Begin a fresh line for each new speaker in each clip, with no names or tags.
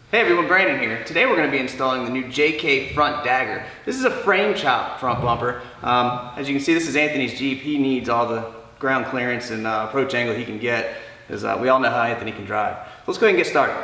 Hey everyone, Brandon here. Today we're going to be installing the new JK front dagger. This is a frame chop front bumper. As you can see, this is Anthony's Jeep. He needs all the ground clearance and approach angle he can get, because we all know how Anthony can drive. Let's go ahead and get started.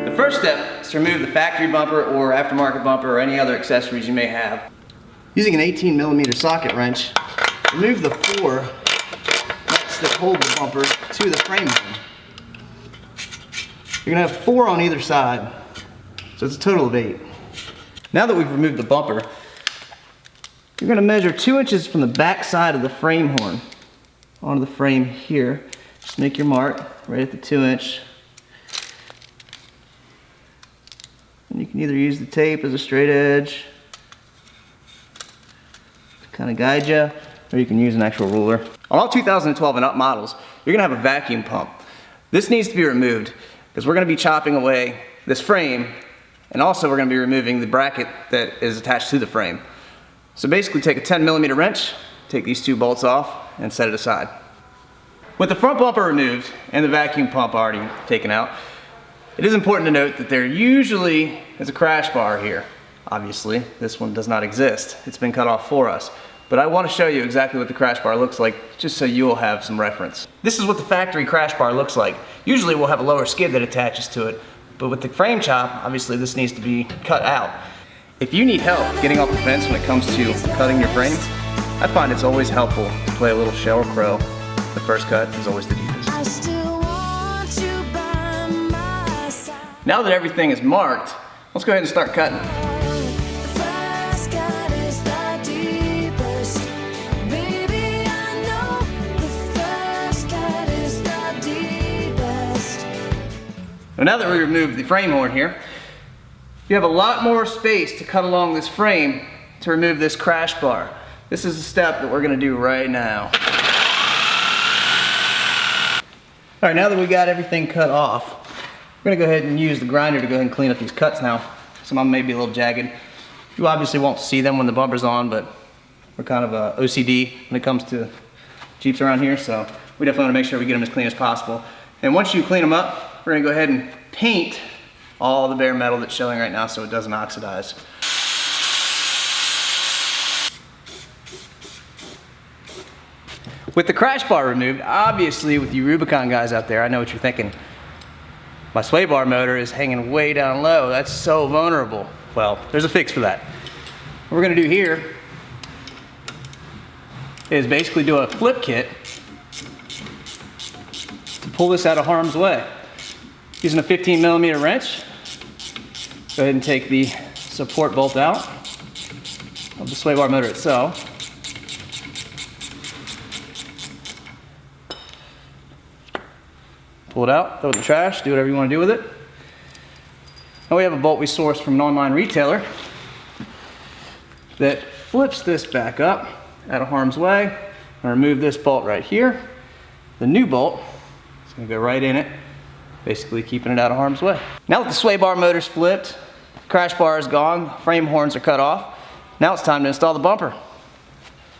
The first step is to remove the factory bumper or aftermarket bumper or any other accessories you may have. Using an 18mm socket wrench, remove the 4 nuts that hold the bumper to the frame horn. You're going to have 4 on either side, so it's a total of 8. Now that we've removed the bumper, you're going to measure 2 inches from the back side of the frame horn onto the frame here. Just make your mark right at the 2-inch. And you can either use the tape as a straight edge to kind of guide you, or you can use an actual ruler. On all 2012 and up models, you're gonna have a vacuum pump. This needs to be removed because we're gonna be chopping away this frame, and also we're gonna be removing the bracket that is attached to the frame. So basically take a 10mm wrench, take these 2 bolts off, and set it aside. With the front bumper removed and the vacuum pump already taken out, it is important to note that there usually is a crash bar here. Obviously, this one does not exist. It's been cut off for us. But I want to show you exactly what the crash bar looks like, just so you'll have some reference. This is what the factory crash bar looks like. Usually we'll have a lower skid that attaches to it, but with the frame chop, obviously this needs to be cut out. If you need help getting off the fence when it comes to cutting your frames, I find it's always helpful to play a little Sheryl Crow. The first cut is always the deepest. Now that everything is marked, let's go ahead and start cutting. Now that we removed the frame horn here, you have a lot more space to cut along this frame to remove this crash bar. This is the step that we're going to do right now. Alright, now that we got everything cut off, we're going to go ahead and use the grinder to go ahead and clean up these cuts now. Some of them may be a little jagged. You obviously won't see them when the bumper's on, but we're kind of OCD when it comes to Jeeps around here, so we definitely want to make sure we get them as clean as possible. And once you clean them up, we're going to go ahead and paint all the bare metal that's showing right now so it doesn't oxidize. With the crash bar removed, obviously with you Rubicon guys out there, I know what you're thinking. My sway bar motor is hanging way down low. That's so vulnerable. Well, there's a fix for that. What we're going to do here is basically do a flip kit to pull this out of harm's way. Using a 15mm wrench, go ahead and take the support bolt out of the sway bar motor itself. Pull it out, throw it in the trash, do whatever you want to do with it. Now we have a bolt we sourced from an online retailer that flips this back up out of harm's way. I'm going to remove this bolt right here. The new bolt is going to go right in it, basically keeping it out of harm's way. Now that the sway bar motor's flipped, crash bar is gone, frame horns are cut off, now it's time to install the bumper.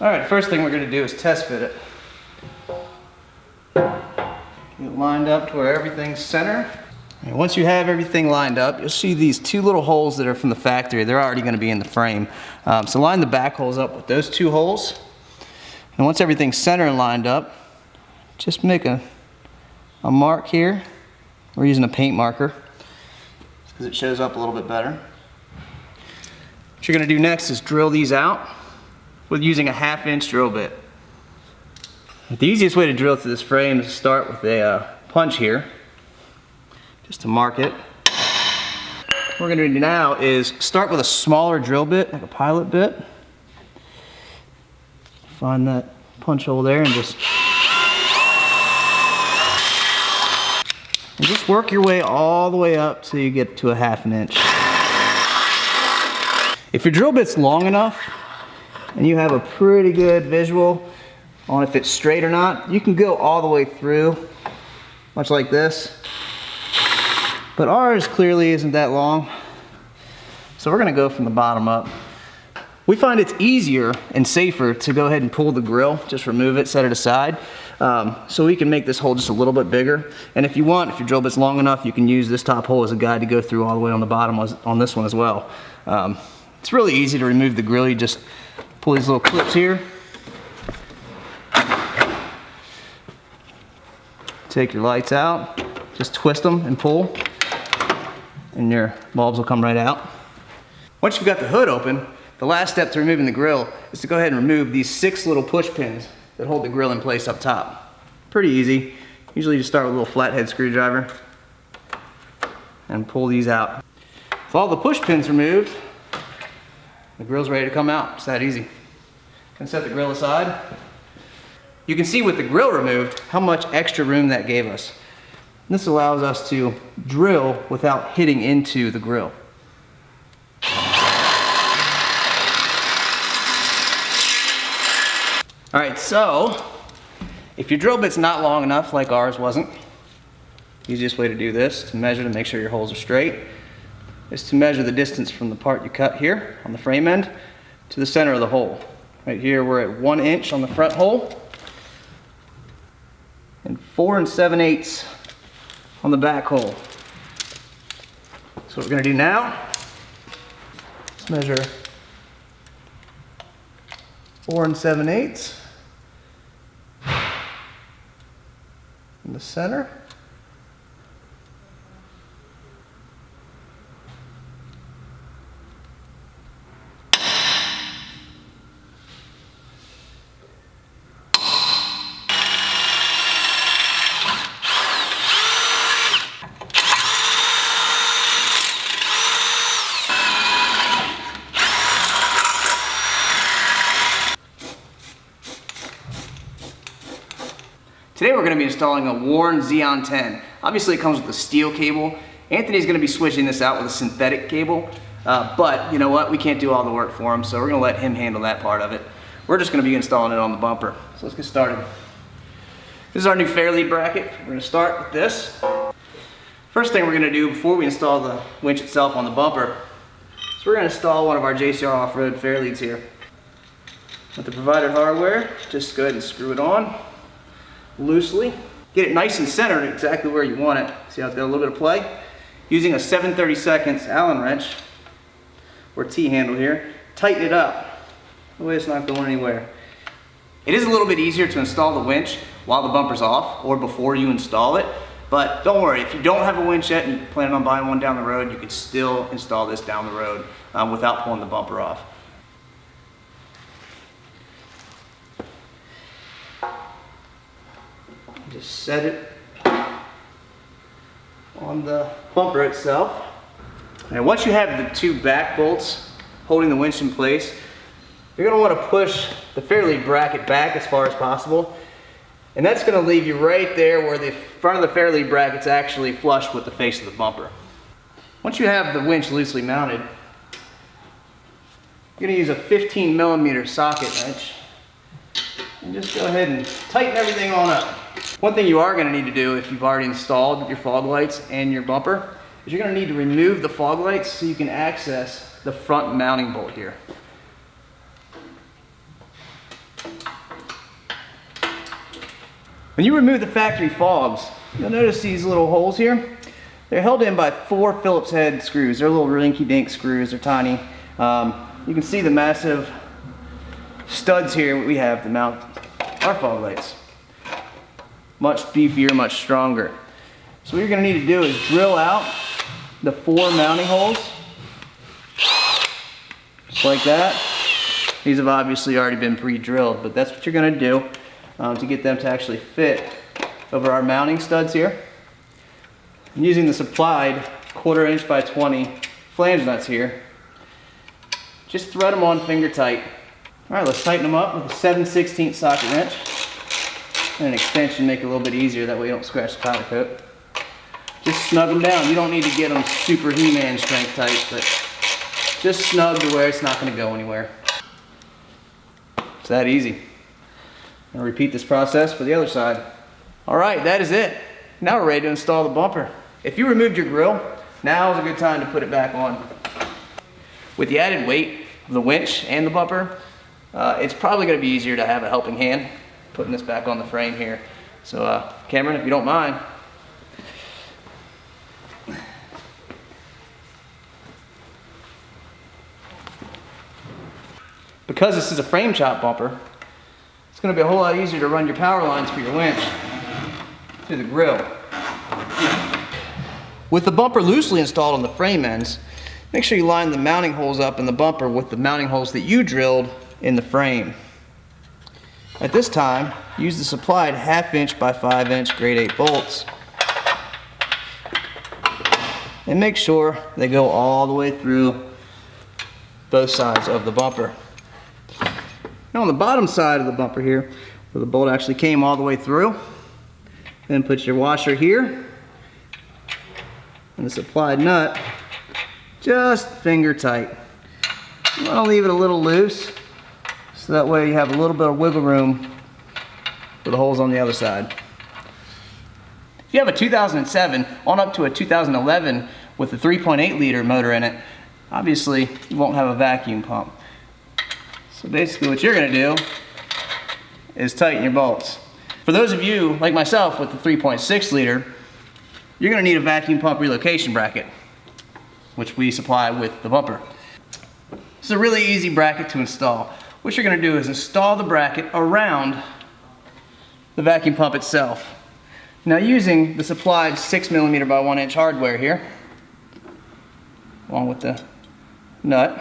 Alright, first thing we're going to do is test fit it. Get it lined up to where everything's centered. And once you have everything lined up, you'll see these 2 little holes that are from the factory. They're already going to be in the frame. So line the back holes up with those 2 holes. And once everything's centered and lined up, just make a mark here. We're using a paint marker because it shows up a little bit better. What you're going to do next is drill these out with using a 1/2-inch drill bit. The easiest way to drill through this frame is to start with a punch here, just to mark it. What we're going to do now is start with a smaller drill bit, like a pilot bit. Find that punch hole there and just work your way all the way up till you get to a 1/2 inch. If your drill bit's long enough and you have a pretty good visual on if it's straight or not, you can go all the way through, much like this. But ours clearly isn't that long, so we're going to go from the bottom up. We find it's easier and safer to go ahead and pull the grill, just remove it, set it aside, so we can make this hole just a little bit bigger. And if you want, if your drill bit's long enough, you can use this top hole as a guide to go through all the way on the bottom on this one as well. It's really easy to remove the grill. You just pull these little clips here. Take your lights out, just twist them and pull, and your bulbs will come right out. Once you've got the hood open, the last step to removing the grill is to go ahead and remove these 6 little push pins that hold the grill in place up top. Pretty easy. Usually just start with a little flathead screwdriver and pull these out. With all the push pins removed, the grill's ready to come out. It's that easy. Can set the grill aside. You can see with the grill removed how much extra room that gave us. This allows us to drill without hitting into the grill. All right, so if your drill bit's not long enough, like ours wasn't, the easiest way to do this, to measure to make sure your holes are straight, is to measure the distance from the part you cut here on the frame end to the center of the hole. Right here, we're at 1 inch on the front hole and 4 7/8 on the back hole. So what we're gonna do now, let's measure 4 7/8 in the center. Today we're going to be installing a Warn Xeon 10. Obviously it comes with a steel cable. Anthony's going to be switching this out with a synthetic cable, but you know what, we can't do all the work for him, so we're going to let him handle that part of it. We're just going to be installing it on the bumper. So let's get started. This is our new Fairlead bracket. We're going to start with this. First thing we're going to do before we install the winch itself on the bumper is we're going to install one of our JCR off-road Fairleads here. With the provided hardware, just go ahead and screw it on loosely. Get it nice and centered exactly where you want it. See how it's got a little bit of play? Using a 7/32 Allen wrench or T-handle here, tighten it up. That way it's not going anywhere. It is a little bit easier to install the winch while the bumper's off or before you install it, but don't worry, if you don't have a winch yet and you're planning on buying one down the road, you could still install this down the road without pulling the bumper off. Just set it on the bumper itself. And once you have the 2 back bolts holding the winch in place, you're going to want to push the Fairlead bracket back as far as possible. And that's going to leave you right there where the front of the Fairlead bracket's actually flush with the face of the bumper. Once you have the winch loosely mounted, you're going to use a 15mm socket wrench and just go ahead and tighten everything on up. One thing you are going to need to do if you've already installed your fog lights and your bumper is you're going to need to remove the fog lights so you can access the front mounting bolt here. When you remove the factory fogs, you'll notice these little holes here. They're held in by 4 Phillips head screws. They're little rinky-dink screws. They're tiny. You can see the massive studs here we have to mount our fog lights. Much beefier, much stronger. So what you're going to need to do is drill out the 4 mounting holes, just like that. These have obviously already been pre-drilled, but that's what you're going to do to get them to actually fit over our mounting studs here. I'm using the supplied 1/4 inch by 20 flange nuts here. Just thread them on finger tight. All right, let's tighten them up with a 7/16 socket wrench. And an extension, make it a little bit easier, that way you don't scratch the powder coat. Just snug them down. You don't need to get them super He-Man strength tight, but just snug to where it's not going to go anywhere. It's that easy. I'm going to repeat this process for the other side. All right, that is it. Now we're ready to install the bumper. If you removed your grill, now is a good time to put it back on. With the added weight, the winch and the bumper, it's probably going to be easier to have a helping hand putting this back on the frame here. So Cameron, if you don't mind. Because this is a frame chop bumper, it's going to be a whole lot easier to run your power lines for your winch through the grill. With the bumper loosely installed on the frame ends, make sure you line the mounting holes up in the bumper with the mounting holes that you drilled in the frame. At this time, use the supplied 1/2 inch by 5 inch grade 8 bolts and make sure they go all the way through both sides of the bumper. Now on the bottom side of the bumper here, where the bolt actually came all the way through, then put your washer here and the supplied nut just finger tight. You want to leave it a little loose so that way you have a little bit of wiggle room for the holes on the other side. If you have a 2007 on up to a 2011 with a 3.8 liter motor in it, obviously you won't have a vacuum pump. So basically what you're going to do is tighten your bolts. For those of you like myself with the 3.6 liter, you're going to need a vacuum pump relocation bracket, which we supply with the bumper. It's a really easy bracket to install. What you're going to do is install the bracket around the vacuum pump itself. Now using the supplied 6mm by 1 inch hardware here, along with the nut,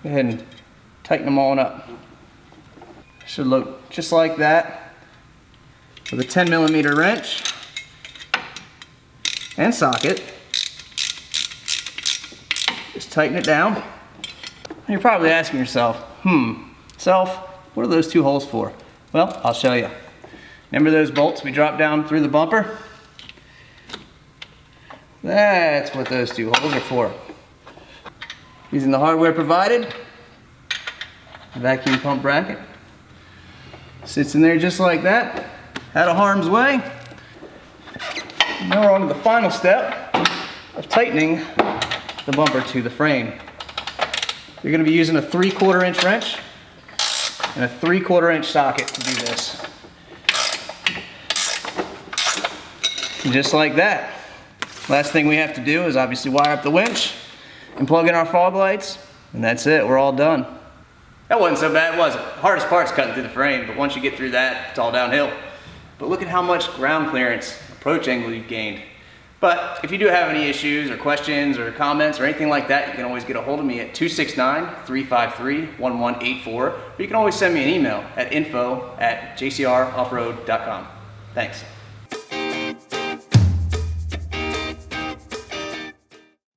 go ahead and tighten them all up. Should look just like that with a 10mm wrench and socket. Just tighten it down. And you're probably asking yourself, Self, what are those two holes for? Well, I'll show you. Remember those bolts we dropped down through the bumper? That's what those two holes are for. Using the hardware provided, the vacuum pump bracket sits in there just like that, out of harm's way. Now we're on to the final step of tightening the bumper to the frame. You're going to be using a 3/4 inch wrench and a 3/4 inch socket to do this. And just like that. Last thing we have to do is obviously wire up the winch and plug in our fog lights, and that's it, we're all done. That wasn't so bad, was it? The hardest part's cutting through the frame, but once you get through that, it's all downhill. But look at how much ground clearance, approach angle you've gained. But if you do have any issues or questions or comments or anything like that, you can always get a hold of me at 269-353-1184, or you can always send me an email at info@jcroffroad.com. Thanks.